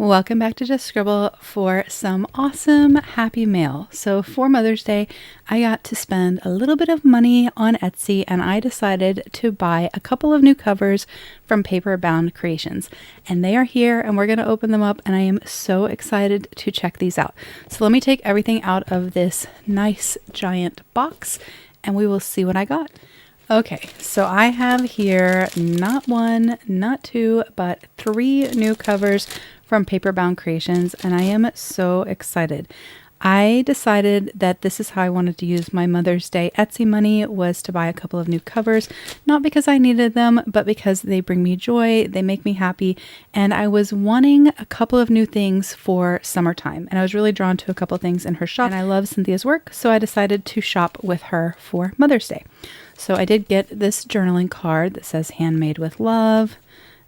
Welcome back to Just Scribble for some awesome happy mail. So for Mother's Day, I got to spend a little bit of money on Etsy and I decided to buy a couple of new covers from Paper Bound Creations. And they are here and we're going to open them up and I am so excited to check these out. So let me take everything out of this nice giant box and we will see what I got. Okay, so I have here not one, not two, but three new covers from Paper Bound Creations, and I am so excited. I decided that this is how I wanted to use my Mother's Day Etsy money, was to buy a couple of new covers, not because I needed them, but because they bring me joy, they make me happy, and I was wanting a couple of new things for summertime, and I was really drawn to a couple of things in her shop, and I love Cynthia's work, so I decided to shop with her for Mother's Day. So I did get this journaling card that says handmade with love.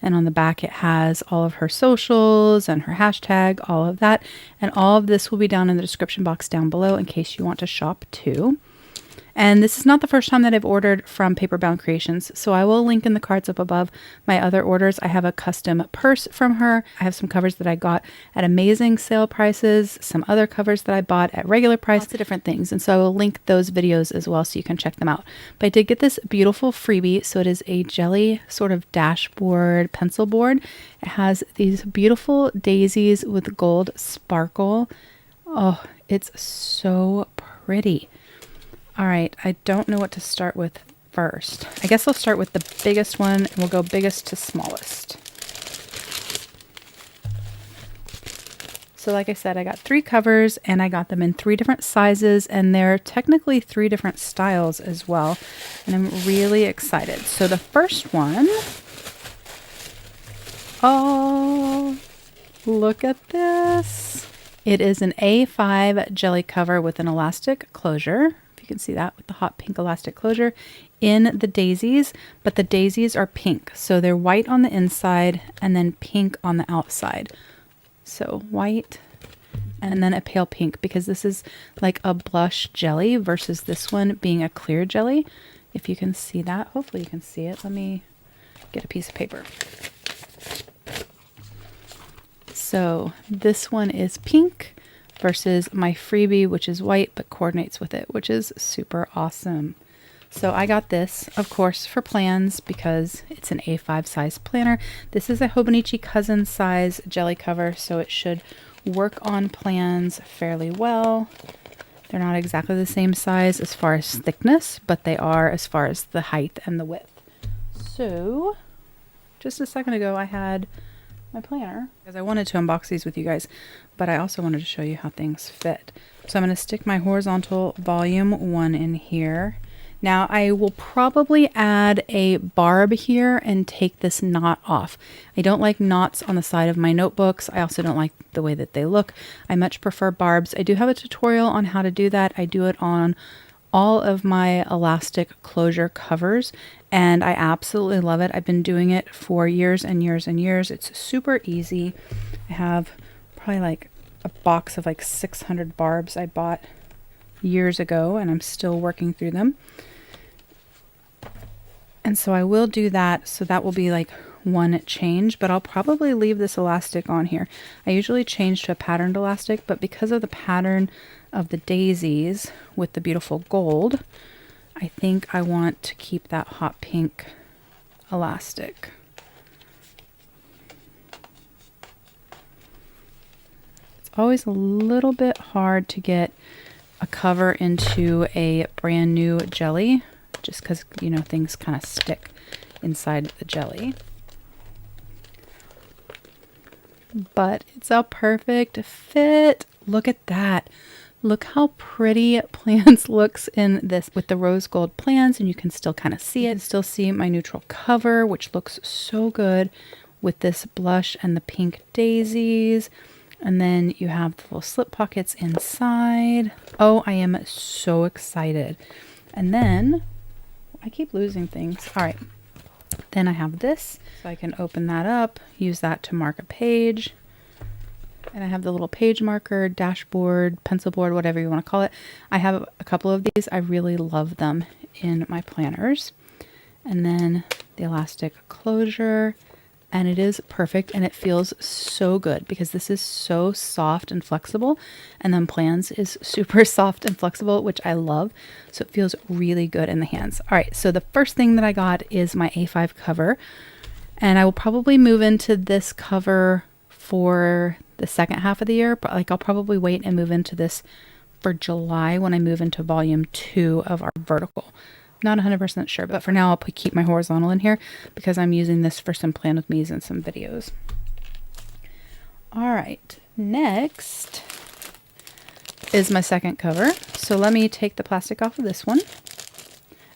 And on the back, it has all of her socials and her hashtag, all of that. And all of this will be down in the description box down below in case you want to shop too. And this is not the first time that I've ordered from Paper Bound Creations, so I will link in the cards up above my other orders. I have a custom purse from her. I have some covers that I got at amazing sale prices, some other covers that I bought at regular price, lots of different things. And so I will link those videos as well so you can check them out. But I did get this beautiful freebie. So it is a jelly sort of dashboard pencil board. It has these beautiful daisies with gold sparkle. Oh, it's so pretty. All right, I don't know what to start with first. I guess I'll start with the biggest one and we'll go biggest to smallest. So like I said, I got three covers and I got them in three different sizes and they're technically three different styles as well. And I'm really excited. So the first one, oh, look at this. It is an A5 jelly cover with an elastic closure. You can see that with the hot pink elastic closure in the daisies, but the daisies are pink. So they're white on the inside and then pink on the outside. So white and then a pale pink because this is like a blush jelly versus this one being a clear jelly. If you can see that, hopefully you can see it. Let me get a piece of paper. So this one is pink versus my freebie, which is white, but coordinates with it, which is super awesome. So I got this, of course, for plans because it's an A5 size planner. This is a Hobonichi Cousin size jelly cover, so it should work on plans fairly well. They're not exactly the same size as far as thickness, but they are as far as the height and the width. So just a second ago, I had my planner because I wanted to unbox these with you guys, but I also wanted to show you how things fit. So I'm going to stick my horizontal volume 1 in here. Now I will probably add a barb here and take this knot off. I don't like knots on the side of my notebooks. I also don't like the way that they look. I much prefer barbs. I do have a tutorial on how to do that. I do it on all of my elastic closure covers and I absolutely love it. I've been doing it for years and years and years. It's super easy. I have probably like a box of like 600 barbs I bought years ago and I'm still working through them. And so I will do that. So that will be like one change, but I'll probably leave this elastic on here. I usually change to a patterned elastic, but because of the pattern of the daisies with the beautiful gold, I think I want to keep that hot pink elastic. It's always a little bit hard to get a cover into a brand new jelly, just because, you know, things kind of stick inside the jelly. But it's a perfect fit. Look at that. Look how pretty plans looks in this with the rose gold plans, and you can still kind of see it. Still see my neutral cover, which looks so good with this blush and the pink daisies. And then you have the little slip pockets inside. Oh, I am so excited. And then I keep losing things. All right. Then I have this, so I can open that up, use that to mark a page. And I have the little page marker, dashboard, pencil board, whatever you want to call it. I have a couple of these. I really love them in my planners. And then the elastic closure and it is perfect, and it feels so good because this is so soft and flexible, and then Plans is super soft and flexible, which I love. So it feels really good in the hands. All right, so the first thing that I got is my A5 cover, and I will probably move into this cover for the second half of the year, but like I'll probably wait and move into this for July when I move into volume 2 of our vertical. Not 100% sure, but for now I'll keep my horizontal in here because I'm using this for some plan with me's and some videos. All right, next is my second cover. So let me take the plastic off of this one.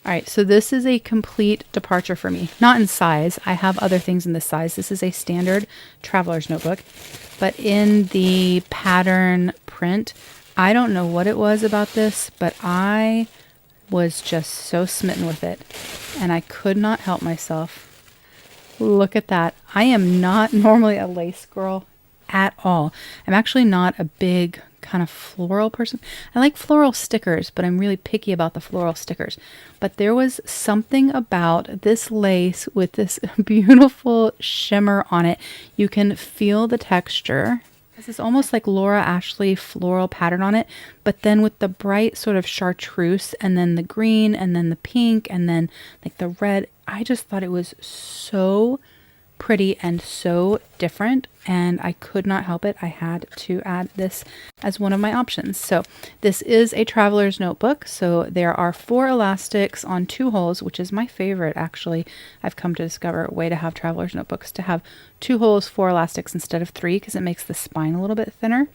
All right, so this is a complete departure for me. Not in size. I have other things in this size. This is a standard traveler's notebook, but in the pattern print, I don't know what it was about this, but I was just so smitten with it, and I could not help myself. Look at that. I am not normally a lace girl at all. I'm actually not a big kind of floral person. I like floral stickers, but I'm really picky about the floral stickers. But there was something about this lace with this beautiful shimmer on it. You can feel the texture. This almost like Laura Ashley floral pattern on it, but then with the bright sort of chartreuse and then the green and then the pink and then like the red. I just thought it was so pretty and so different, and I could not help it. I had to add this as one of my options. So this is a traveler's notebook. So there are 4 elastics on 2 holes, which is my favorite actually. I've come to discover a way to have traveler's notebooks to have 2 holes, 4 elastics instead of 3 because it makes the spine a little bit thinner.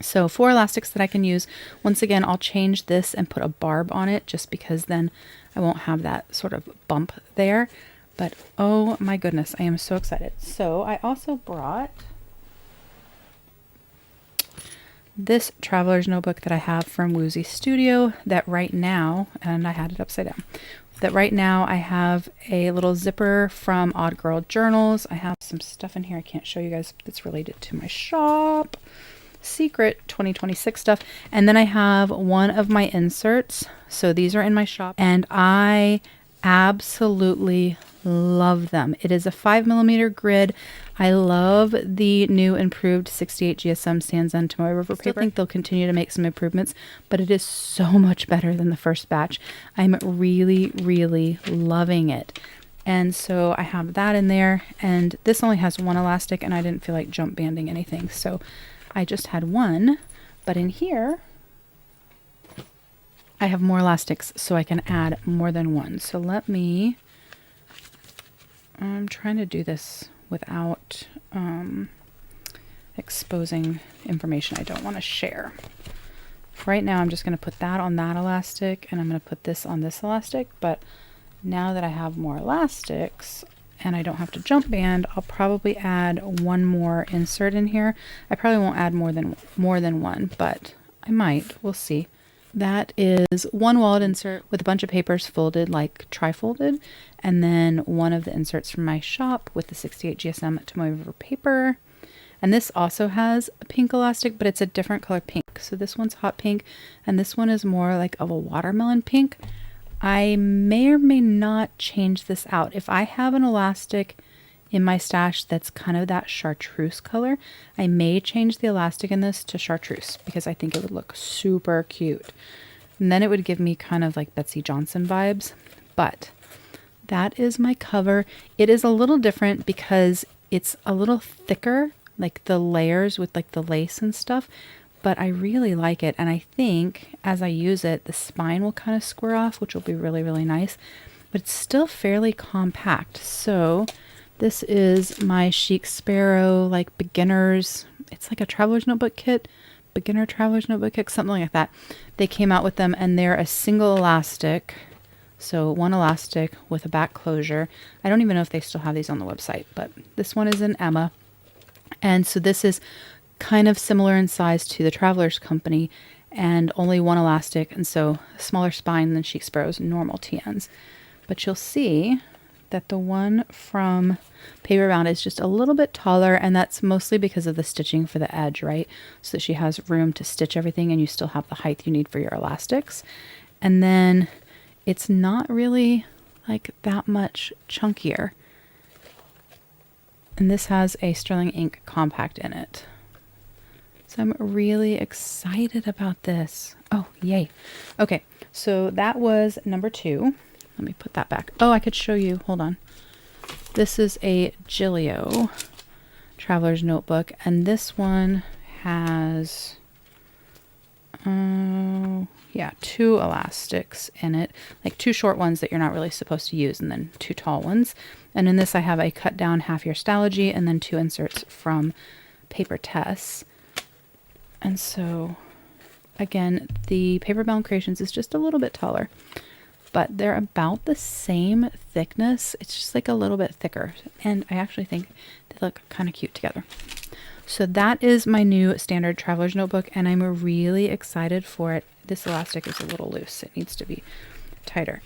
So 4 elastics that I can use. Once again, I'll change this and put a barb on it just because then I won't have that sort of bump there. But oh my goodness, I am so excited. So I also brought this traveler's notebook that I have from Woozy Studio that right now, and I had it upside down, that right now I have a little zipper from Odd Girl Journals. I have some stuff in here I can't show you guys that's related to my shop. Secret 2026 stuff. And then I have one of my inserts. So these are in my shop, and I absolutely love them. It is a 5mm grid. I love the new improved 68 GSM Sanzen Tomoe River paper. I think they'll continue to make some improvements, but it is so much better than the first batch. I'm really, really loving it. And so I have that in there, and this only has 1 elastic, and I didn't feel like jump banding anything, so I just had 1. But in here I have more elastics, so I can add more than 1. So I'm trying to do this without exposing information I don't want to share. Right now I'm just going to put that on that elastic, and I'm going to put this on this elastic, but now that I have more elastics and I don't have to jump band, I'll probably add 1 more insert in here. I probably won't add more than 1, but I might. We'll see. That is 1 wallet insert with a bunch of papers folded like tri-folded, and then 1 of the inserts from my shop with the 68 GSM Tomoe River paper. And this also has a pink elastic, but it's a different color pink. So this one's hot pink, and this one is more like of a watermelon pink. I may or may not change this out. If I have an elastic in my stash that's kind of that chartreuse color, I may change the elastic in this to chartreuse because I think it would look super cute. And then it would give me kind of like Betsy Johnson vibes. But that is my cover. It is a little different because it's a little thicker, like the layers with like the lace and stuff, but I really like it. And I think as I use it, the spine will kind of square off, which will be really, really nice, but it's still fairly compact. So this is my Chic Sparrow, like beginners. It's like a traveler's notebook kit, beginner traveler's notebook kit, something like that. They came out with them, and they're a single elastic. So 1 elastic with a back closure. I don't even know if they still have these on the website, but this one is in Emma. And so this is kind of similar in size to the Traveler's Company, and only 1 elastic, and so a smaller spine than Chic Sparrow's normal TNs. But you'll see that the one from Paperbound is just a little bit taller, and that's mostly because of the stitching for the edge, right? So that she has room to stitch everything, and you still have the height you need for your elastics. And then it's not really like that much chunkier. And this has a sterling ink compact in it. So I'm really excited about this. Oh, yay. Okay, so that was number 2. Let me put that back. Oh, I could show you. Hold on. This is a Gillio Traveler's Notebook, and this one has, yeah, 2 elastics in it, like 2 short ones that you're not really supposed to use, and then 2 tall ones. And in this I have a cut down half year Stalogy, and then 2 inserts from Paper Tess. And so, again, the Paper Bound Creations is just a little bit taller, but they're about the same thickness. It's just like a little bit thicker, and I actually think they look kind of cute together. So that is my new standard Traveler's Notebook, and I'm really excited for it. This elastic is a little loose. It needs to be tighter.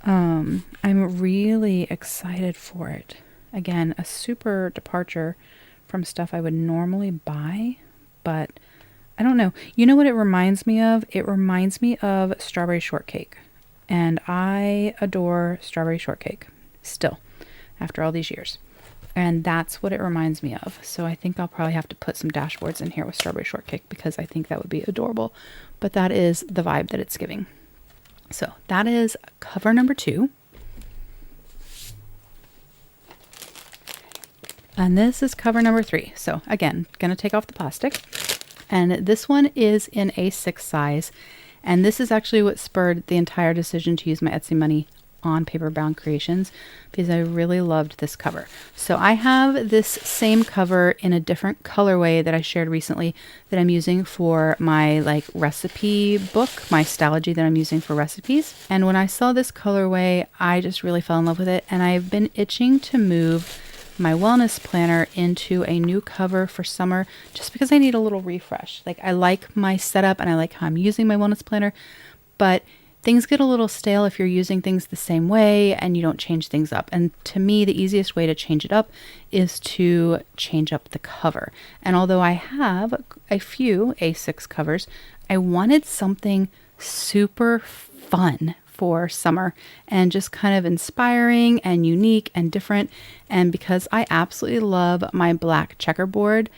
I'm really excited for it. Again, a super departure from stuff I would normally buy, but I don't know. You know what it reminds me of? It reminds me of strawberry shortcake. And I adore strawberry shortcake still, after all these years. And that's what it reminds me of. So I think I'll probably have to put some dashboards in here with strawberry shortcake, because I think that would be adorable. But that is the vibe that it's giving. So that is cover number 2. And this is cover number 3. So again, going to take off the plastic. And this one is in A6 size. And this is actually what spurred the entire decision to use my Etsy money on Paper Bound Creations, because I really loved this cover. So I have this same cover in a different colorway that I shared recently that I'm using for my recipe book, my Stalogy that I'm using for recipes. And when I saw this colorway, I just really fell in love with it. And I've been itching to move my wellness planner into a new cover for summer, just because I need a little refresh. Like, I like my setup and I like how I'm using my wellness planner, but things get a little stale if you're using things the same way and you don't change things up. And to me, the easiest way to change it up is to change up the cover. And although I have a few A6 covers, I wanted something super fun for summer and just kind of inspiring and unique and different. And because I absolutely love my black checkerboard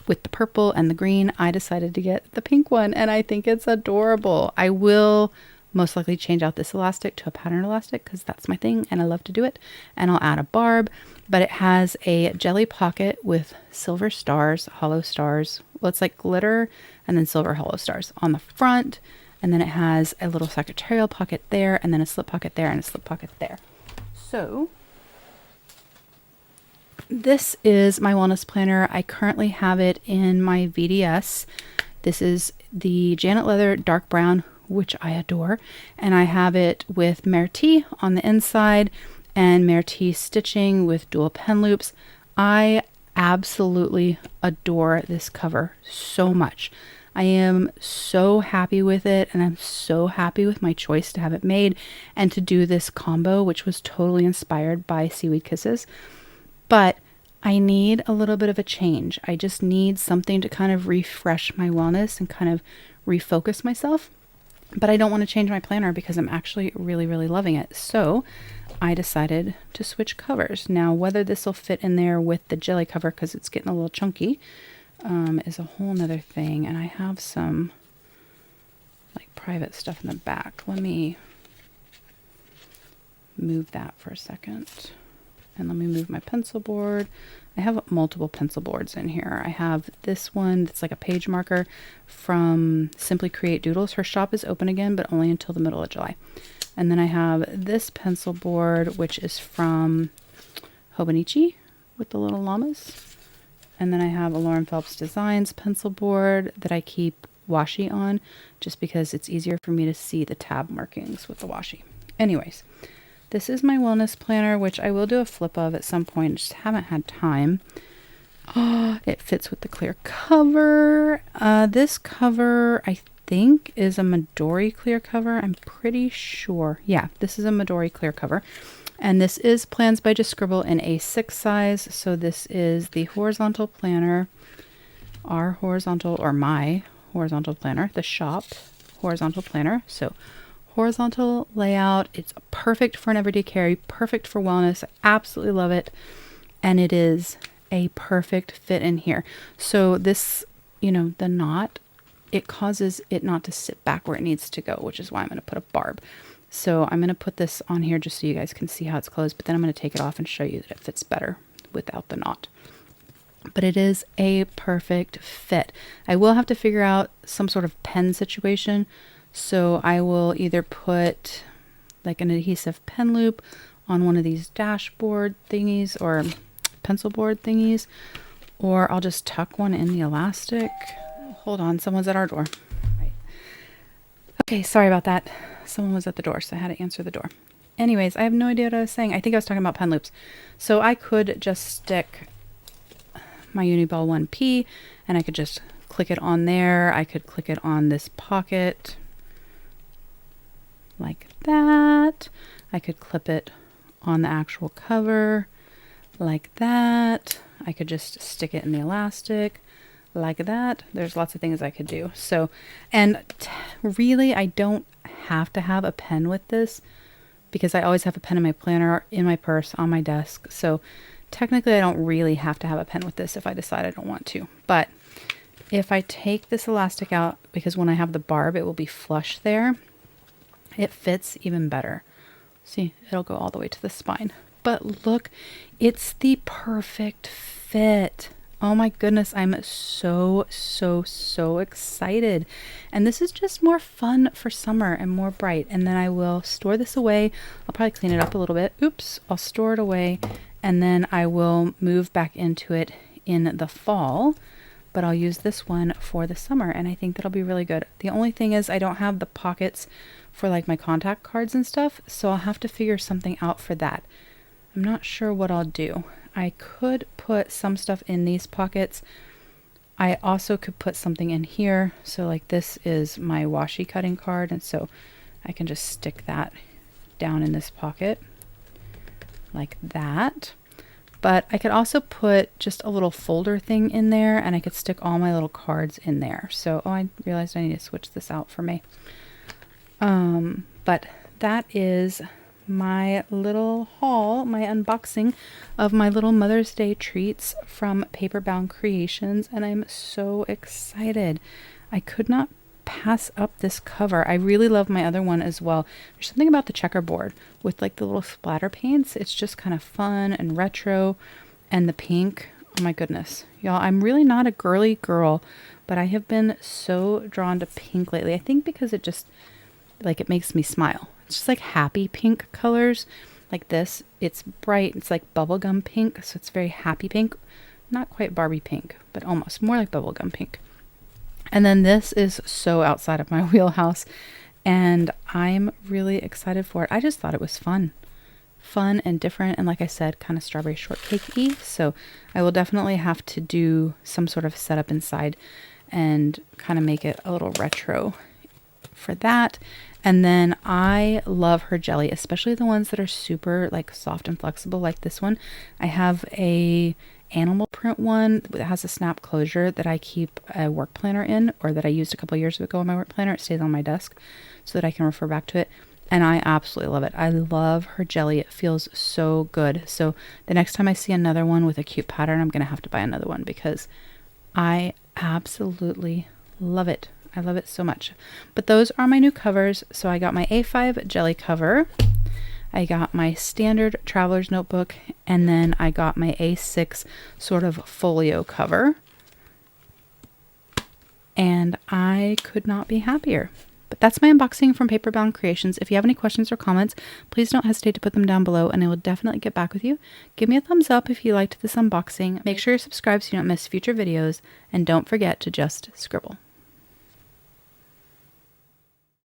with the purple and the green, I decided to get the pink one, and I think it's adorable. I will most likely change out this elastic to a pattern elastic, because that's my thing and I love to do it. And I'll add a barb, but it has a jelly pocket with silver stars, hollow stars. Well, it's like glitter and then silver hollow stars on the front. And then it has a little secretarial pocket there, and then a slip pocket there, and a slip pocket there. So this is my wellness planner. I currently have it in my VDS. This is the Janet Leather dark brown, which I adore. And I have it with Merti on the inside and Merti stitching with dual pen loops. I absolutely adore this cover so much. I am so happy with it, and I'm so happy with my choice to have it made and to do this combo, which was totally inspired by Seaweed Kisses. But I need a little bit of a change. I just need something to kind of refresh my wellness and kind of refocus myself. But I don't want to change my planner because I'm actually really, really loving it. So I decided to switch covers. Now, whether this will fit in there with the jelly cover, because it's getting a little chunky, is a whole nother thing. And I have some private stuff in the back. Let me move that for a second. And let me move my pencil board. I have multiple pencil boards in here. I have this one that's like a page marker from Simply Create Doodles. Her shop is open again, but only until the middle of July. And then I have this pencil board, which is from Hobonichi with the little llamas. And then I have a Lauren Phelps Designs pencil board that I keep washi on, just because it's easier for me to see the tab markings with the washi. Anyways, this is my wellness planner, which I will do a flip of at some point. Just haven't had time. Oh, it fits with the clear cover. This cover, I think, is a Midori clear cover. I'm pretty sure. Yeah, this is a Midori clear cover. And this is Plans by Just Scribble in A6 size. So this is the horizontal planner, our horizontal, or my horizontal planner, the shop horizontal planner. So horizontal layout. It's perfect for an everyday carry, perfect for wellness. I absolutely love it. and it is a perfect fit in here. So this, you know, the knot, it causes it not to sit back where it needs to go, which is why I'm going to put a barb. So I'm going to put this on here just so you guys can see how it's closed, but then I'm going to take it off and show you that it fits better without the knot. But it is a perfect fit. I will have to figure out some sort of pen situation. So I will either put like an adhesive pen loop on one of these dashboard thingies or pencil board thingies, or I'll just tuck one in the elastic. Hold on, someone's at our door. Right. Okay, sorry about that. Someone was at the door, so I had to answer the door. Anyways, I have no idea what I was saying. I think I was talking about pen loops. So I could just stick my Uniball 1P and I could just click it on there. I could click it on this pocket like that. I could clip it on the actual cover like that. I could just stick it in the elastic like that. There's lots of things I could do. So, and really I don't have to have a pen with this because I always have a pen in my planner, in my purse, on my desk. So technically I don't really have to have a pen with this if I decide I don't want to. But if I take this elastic out, because when I have the barb, it will be flush there, it fits even better. See, it'll go all the way to the spine. But look, it's the perfect fit. Oh my goodness, I'm so excited. And this is just more fun for summer and more bright. And then I will store this away. I'll probably clean it up a little bit. Oops, I'll store it away. And then I will move back into it in the fall. But I'll use this one for the summer. And I think that'll be really good. The only thing is I don't have the pockets for like my contact cards and stuff. So I'll have to figure something out for that. I'm not sure what I'll do. I could put some stuff in these pockets. I also could put something in here. So like this is my washi cutting card. And so I can just stick that down in this pocket like that. But I could also put just a little folder thing in there and I could stick all my little cards in there. So, oh, I realized I need to switch this out for me. But that is my little haul, my unboxing of my little Mother's Day treats from Paperbound Creations, and I'm so excited. I could not pass up this cover. I really love my other one as well. There's something about the checkerboard with like the little splatter paints. It's just kind of fun and retro, and the pink. Oh my goodness. Y'all, I'm really not a girly girl, but I have been so drawn to pink lately. I think because it just like it makes me smile. It's just like happy pink colors like this. It's bright. It's like bubblegum pink. So it's very happy pink. Not quite Barbie pink, but almost more like bubblegum pink. And then this is so outside of my wheelhouse and I'm really excited for it. I just thought it was fun and different. And like I said, kind of strawberry shortcake-y. So I will definitely have to do some sort of setup inside and kind of make it a little retro for that. And then I love her jelly, especially the ones that are super like soft and flexible like this one. I have a animal print one that has a snap closure that I keep a work planner in, or that I used a couple years ago in my work planner. It stays on my desk so that I can refer back to it. And I absolutely love it. I love her jelly. It feels so good. So the next time I see another one with a cute pattern, I'm going to have to buy another one because I absolutely love it. I love it so much. But those are my new covers. So I got my A5 jelly cover. I got my standard traveler's notebook. And then I got my A6 sort of folio cover. And I could not be happier. But that's my unboxing from Paperbound Creations. If you have any questions or comments, please don't hesitate to put them down below and I will definitely get back with you. Give me a thumbs up if you liked this unboxing. Make sure you're subscribed so you don't miss future videos. And don't forget to just scribble.